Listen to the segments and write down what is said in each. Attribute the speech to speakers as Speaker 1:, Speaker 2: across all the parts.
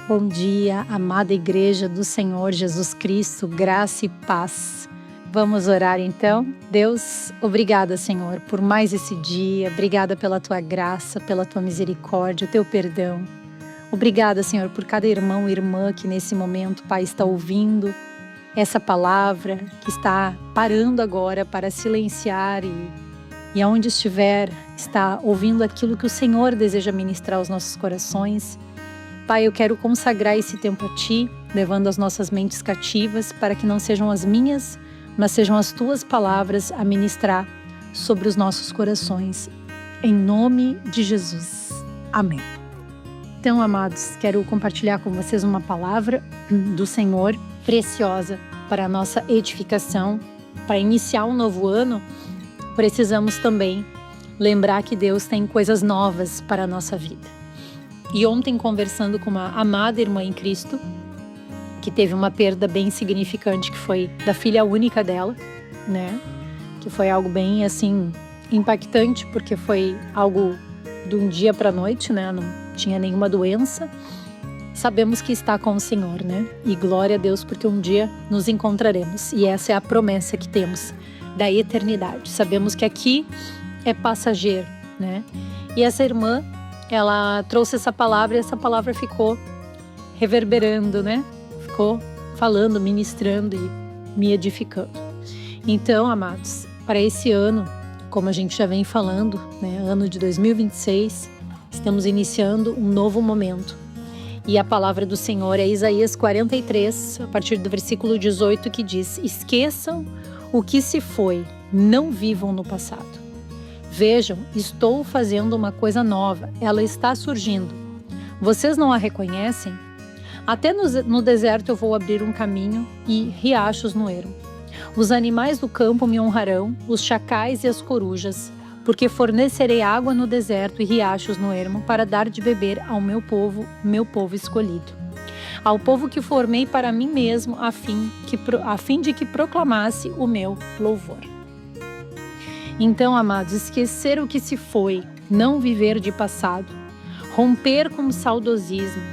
Speaker 1: Bom dia, amada Igreja do Senhor Jesus Cristo, graça e paz. Vamos orar então? Deus, obrigada, Senhor, por mais esse dia. Obrigada pela Tua graça, pela Tua misericórdia, Teu perdão. Obrigada, Senhor, por cada irmão e irmã que nesse momento, Pai, está ouvindo essa palavra, que está parando agora para silenciar e aonde estiver, está ouvindo aquilo que o Senhor deseja ministrar aos nossos corações. Pai, eu quero consagrar esse tempo a Ti, levando as nossas mentes cativas para que não sejam as minhas, mas sejam as Tuas palavras a ministrar sobre os nossos corações. Em nome de Jesus. Amém. Então, amados, quero compartilhar com vocês uma palavra do Senhor preciosa para a nossa edificação. Para iniciar um novo ano, precisamos também lembrar que Deus tem coisas novas para a nossa vida. E ontem, conversando com uma amada irmã em Cristo, que teve uma perda bem significante, que foi da filha única dela, né? Que foi algo bem, assim, impactante, porque foi algo de um dia para a noite, né? Não tinha nenhuma doença. Sabemos que está com o Senhor, né? E glória a Deus, porque um dia nos encontraremos. E essa é a promessa que temos da eternidade. Sabemos que aqui é passageiro, né? E essa irmã, ela trouxe essa palavra e essa palavra ficou reverberando, né? Ficou falando, ministrando e me edificando. Então, amados, para esse ano, como a gente já vem falando, né? Ano de 2026, estamos iniciando um novo momento. E a palavra do Senhor é Isaías 43, a partir do versículo 18, que diz: esqueçam o que se foi, não vivam no passado. Vejam, estou fazendo uma coisa nova, ela está surgindo. Vocês não a reconhecem? Até no deserto eu vou abrir um caminho e riachos no ermo. Os animais do campo me honrarão, os chacais e as corujas, porque fornecerei água no deserto e riachos no ermo para dar de beber ao meu povo escolhido. Ao povo que formei para mim mesmo, a fim de que proclamasse o meu louvor. Então, amados, esquecer o que se foi, não viver de passado, romper com o saudosismo.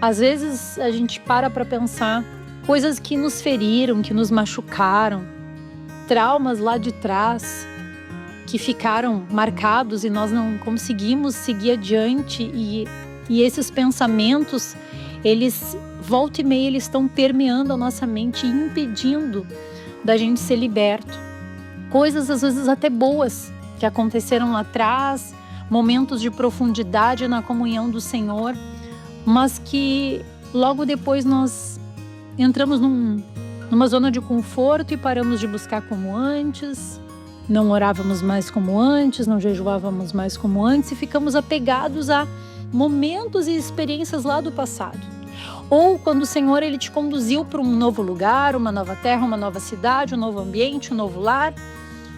Speaker 1: Às vezes a gente para pensar coisas que nos feriram, que nos machucaram, traumas lá de trás, que ficaram marcados e nós não conseguimos seguir adiante e esses pensamentos, eles, volta e meia, eles estão permeando a nossa mente e impedindo da gente ser liberto. Coisas às vezes até boas que aconteceram lá atrás, momentos de profundidade na comunhão do Senhor, mas que logo depois nós entramos numa zona de conforto e paramos de buscar como antes, não orávamos mais como antes, não jejuávamos mais como antes e ficamos apegados a momentos e experiências lá do passado. Ou quando o Senhor ele te conduziu para um novo lugar, uma nova terra, uma nova cidade, um novo ambiente, um novo lar,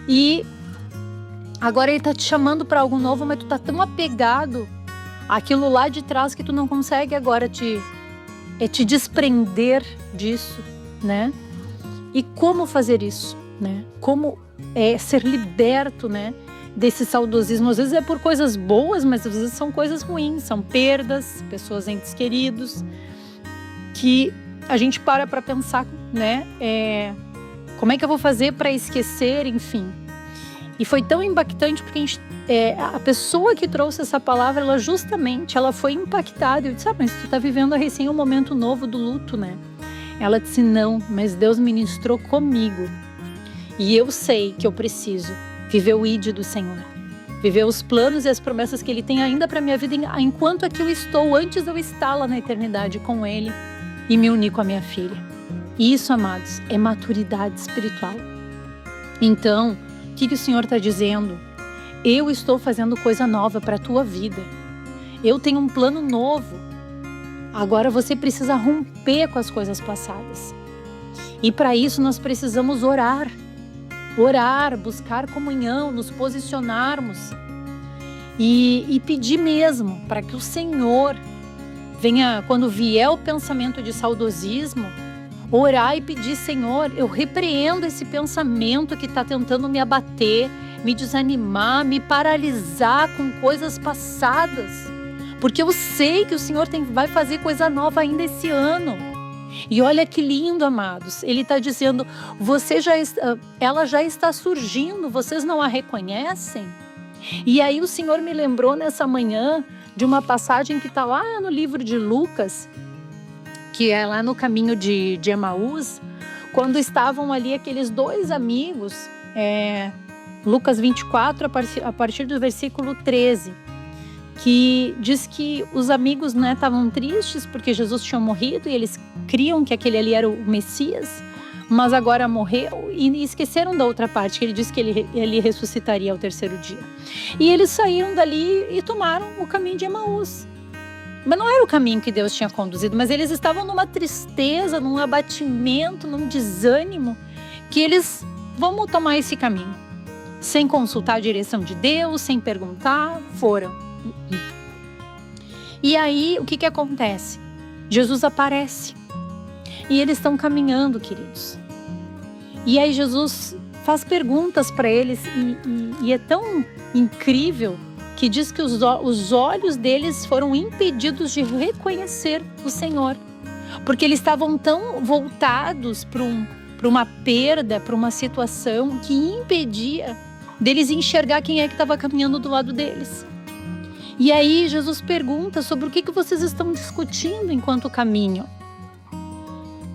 Speaker 1: e agora ele está te chamando para algo novo, mas tu está tão apegado àquilo lá de trás que tu não consegue agora te desprender disso, né? E como fazer isso, né? Como ser liberto, né? Desse saudosismo. Às vezes é por coisas boas, mas às vezes são coisas ruins, são perdas, pessoas, entes queridos, que a gente para pensar, né? Como é que eu vou fazer para esquecer, enfim. E foi tão impactante porque a pessoa que trouxe essa palavra, ela foi impactada. Eu disse, mas tu tá vivendo recém um momento novo do luto, né? Ela disse, não, mas Deus ministrou comigo. E eu sei que eu preciso viver o ID do Senhor. Viver os planos e as promessas que Ele tem ainda para minha vida, enquanto aqui eu estou, antes de eu estar lá na eternidade com Ele e me unir com a minha filha. Isso, amados, é maturidade espiritual. Então, o que o Senhor está dizendo? Eu estou fazendo coisa nova para a tua vida. Eu tenho um plano novo. Agora você precisa romper com as coisas passadas. E para isso nós precisamos orar. Orar, buscar comunhão, nos posicionarmos. E pedir mesmo para que o Senhor venha, quando vier o pensamento de saudosismo, orar e pedir, Senhor, eu repreendo esse pensamento que está tentando me abater, me desanimar, me paralisar com coisas passadas. porque eu sei que o Senhor vai fazer coisa nova ainda esse ano. E olha que lindo, amados, ele está dizendo, ela já está surgindo, vocês não a reconhecem? E aí o Senhor me lembrou nessa manhã de uma passagem que está lá no livro de Lucas, que é lá no caminho de Emaús, quando estavam ali aqueles dois amigos, Lucas 24, a partir do versículo 13, que diz que os amigos estavam tristes porque Jesus tinha morrido e eles criam que aquele ali era o Messias, mas agora morreu, e esqueceram da outra parte, que ele disse que ele ressuscitaria ao terceiro dia. E eles saíram dali e tomaram o caminho de Emaús. Mas não era o caminho que Deus tinha conduzido, mas eles estavam numa tristeza, num abatimento, num desânimo, que eles, vamos tomar esse caminho. Sem consultar a direção de Deus, sem perguntar, foram. E aí, o que acontece? Jesus aparece. E eles estão caminhando, queridos. E aí Jesus faz perguntas para eles e é tão incrível que diz que os olhos deles foram impedidos de reconhecer o Senhor. Porque eles estavam tão voltados para uma perda, para uma situação que impedia deles enxergar quem é que estava caminhando do lado deles. E aí Jesus pergunta sobre o que vocês estão discutindo enquanto caminham.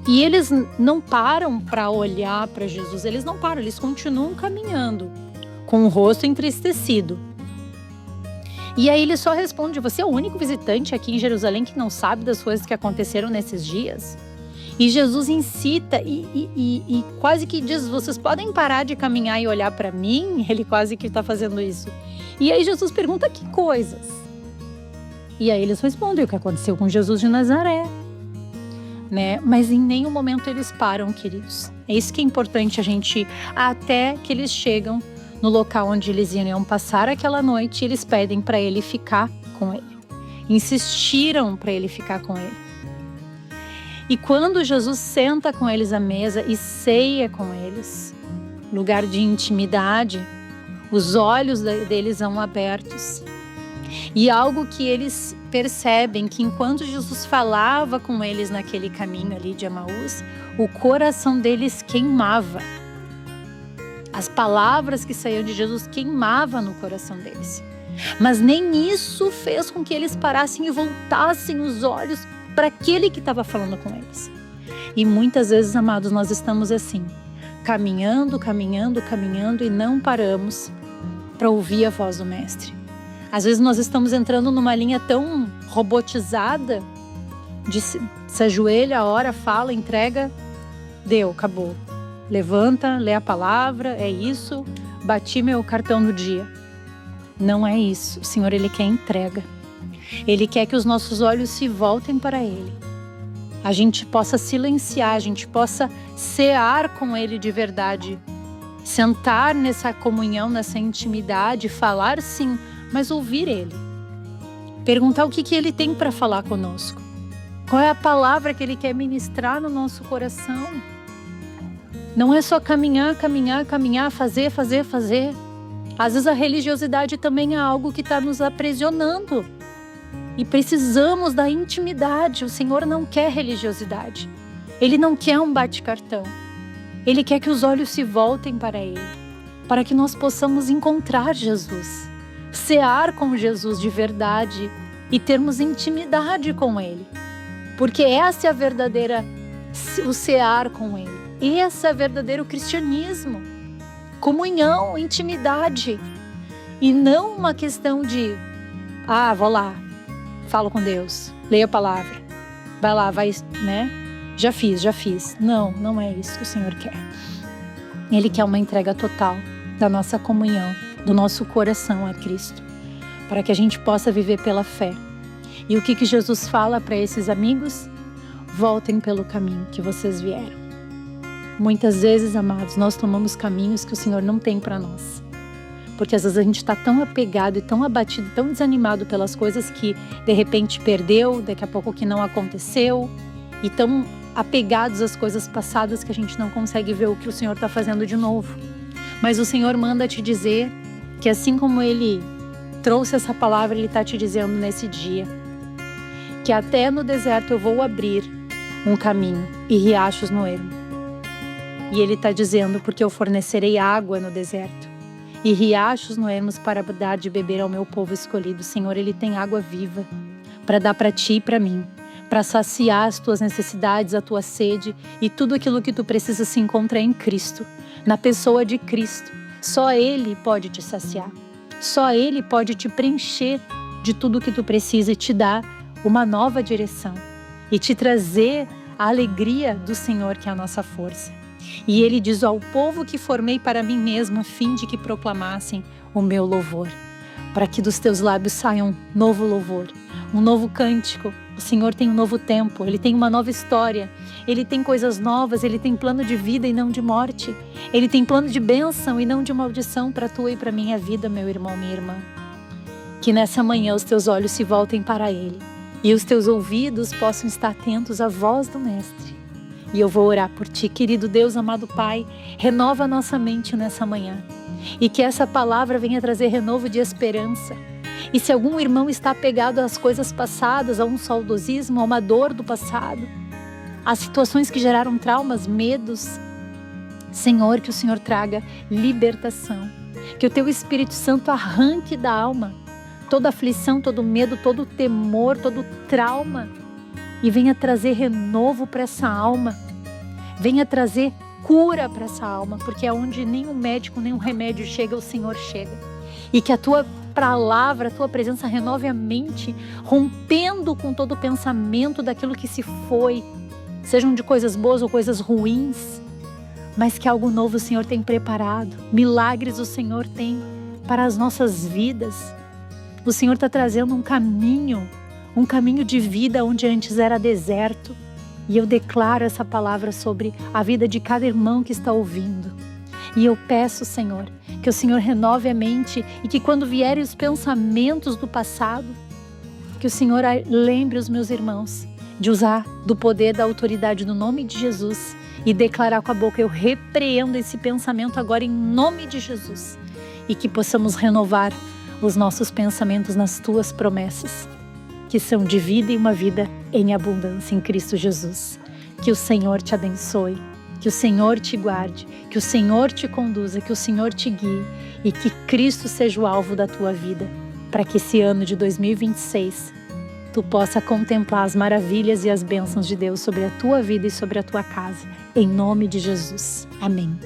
Speaker 1: E eles não param para olhar para Jesus, eles não param, eles continuam caminhando, com o rosto entristecido. E aí ele só responde, você é o único visitante aqui em Jerusalém que não sabe das coisas que aconteceram nesses dias? E Jesus incita e quase que diz, vocês podem parar de caminhar e olhar para mim? Ele quase que está fazendo isso. E aí Jesus pergunta, que coisas? E aí eles respondem, o que aconteceu com Jesus de Nazaré. Mas em nenhum momento eles param, queridos. É isso que é importante a gente, até que eles chegam no local onde eles iriam passar aquela noite, eles pedem para ele ficar com ele. Insistiram para ele ficar com ele. E quando Jesus senta com eles à mesa e ceia com eles, lugar de intimidade, os olhos deles são abertos. E algo que eles percebem, que enquanto Jesus falava com eles naquele caminho ali de Emaús, o coração deles queimava. As palavras que saíam de Jesus queimavam no coração deles. Mas nem isso fez com que eles parassem e voltassem os olhos para aquele que estava falando com eles. E muitas vezes, amados, nós estamos assim, caminhando e não paramos para ouvir a voz do Mestre. Às vezes nós estamos entrando numa linha tão robotizada, de se ajoelha, ora, fala, entrega, deu, acabou. Levanta, lê a palavra, é isso, bati meu cartão do dia. Não é isso. O Senhor, Ele quer entrega. Ele quer que os nossos olhos se voltem para Ele. A gente possa silenciar, a gente possa cear com Ele de verdade. Sentar nessa comunhão, nessa intimidade, falar sim, mas ouvir Ele. Perguntar o que Ele tem para falar conosco. Qual é a palavra que Ele quer ministrar no nosso coração. Não é só caminhar, fazer. Às vezes a religiosidade também é algo que está nos aprisionando. E precisamos da intimidade. O Senhor não quer religiosidade. Ele não quer um bate-cartão. Ele quer que os olhos se voltem para Ele. Para que nós possamos encontrar Jesus. Cear com Jesus de verdade. E termos intimidade com Ele. Porque essa é a verdadeira, o cear com Ele. Esse é o verdadeiro cristianismo. Comunhão, intimidade. E não uma questão de, vou lá, falo com Deus, leio a palavra. Vai lá, já fiz. Não é isso que o Senhor quer. Ele quer uma entrega total da nossa comunhão, do nosso coração a Cristo. Para que a gente possa viver pela fé. E o que Jesus fala para esses amigos? Voltem pelo caminho que vocês vieram. Muitas vezes, amados, nós tomamos caminhos que o Senhor não tem para nós. Porque às vezes a gente está tão apegado e tão abatido, tão desanimado pelas coisas que de repente perdeu, daqui a pouco que não aconteceu, e tão apegados às coisas passadas que a gente não consegue ver o que o Senhor está fazendo de novo. Mas o Senhor manda te dizer que assim como Ele trouxe essa palavra, Ele está te dizendo nesse dia que até no deserto eu vou abrir um caminho e riachos no ermo. E Ele está dizendo, porque eu fornecerei água no deserto e riachos no ermo para dar de beber ao meu povo escolhido. Senhor, Ele tem água viva para dar para ti e para mim, para saciar as tuas necessidades, a tua sede, e tudo aquilo que tu precisa se encontra em Cristo, na pessoa de Cristo. Só Ele pode te saciar, só Ele pode te preencher de tudo que tu precisa e te dar uma nova direção e te trazer a alegria do Senhor, que é a nossa força. E Ele diz: ao povo que formei para mim mesmo, a fim de que proclamassem o meu louvor, para que dos teus lábios saia um novo louvor, um novo cântico. O Senhor tem um novo tempo, Ele tem uma nova história, Ele tem coisas novas, Ele tem plano de vida e não de morte, Ele tem plano de bênção e não de maldição para a tua e para a minha vida, meu irmão, minha irmã. Que nessa manhã os teus olhos se voltem para Ele e os teus ouvidos possam estar atentos à voz do Mestre. E eu vou orar por ti, querido Deus, amado Pai, renova a nossa mente nessa manhã e que essa palavra venha trazer renovo de esperança. E se algum irmão está apegado às coisas passadas, a um saudosismo, a uma dor do passado, a situações que geraram traumas, medos, Senhor, que o Senhor traga libertação, que o teu Espírito Santo arranque da alma toda aflição, todo medo, todo temor, todo trauma e venha trazer renovo para essa alma, venha trazer cura para essa alma, porque é onde nenhum médico, nenhum remédio chega, o Senhor chega. E que a tua palavra, a tua presença renove a mente, rompendo com todo o pensamento daquilo que se foi, sejam de coisas boas ou coisas ruins, mas que algo novo o Senhor tem preparado, milagres o Senhor tem para as nossas vidas. O Senhor está trazendo um caminho de vida onde antes era deserto. E eu declaro essa palavra sobre a vida de cada irmão que está ouvindo. E eu peço, Senhor, que o Senhor renove a mente e que quando vierem os pensamentos do passado, que o Senhor lembre os meus irmãos de usar do poder, da autoridade do nome de Jesus e declarar com a boca: eu repreendo esse pensamento agora em nome de Jesus. E que possamos renovar os nossos pensamentos nas tuas promessas, que são de vida e uma vida em abundância em Cristo Jesus. Que o Senhor te abençoe, que o Senhor te guarde, que o Senhor te conduza, que o Senhor te guie e que Cristo seja o alvo da tua vida, para que esse ano de 2026 tu possa contemplar as maravilhas e as bênçãos de Deus sobre a tua vida e sobre a tua casa, em nome de Jesus. Amém.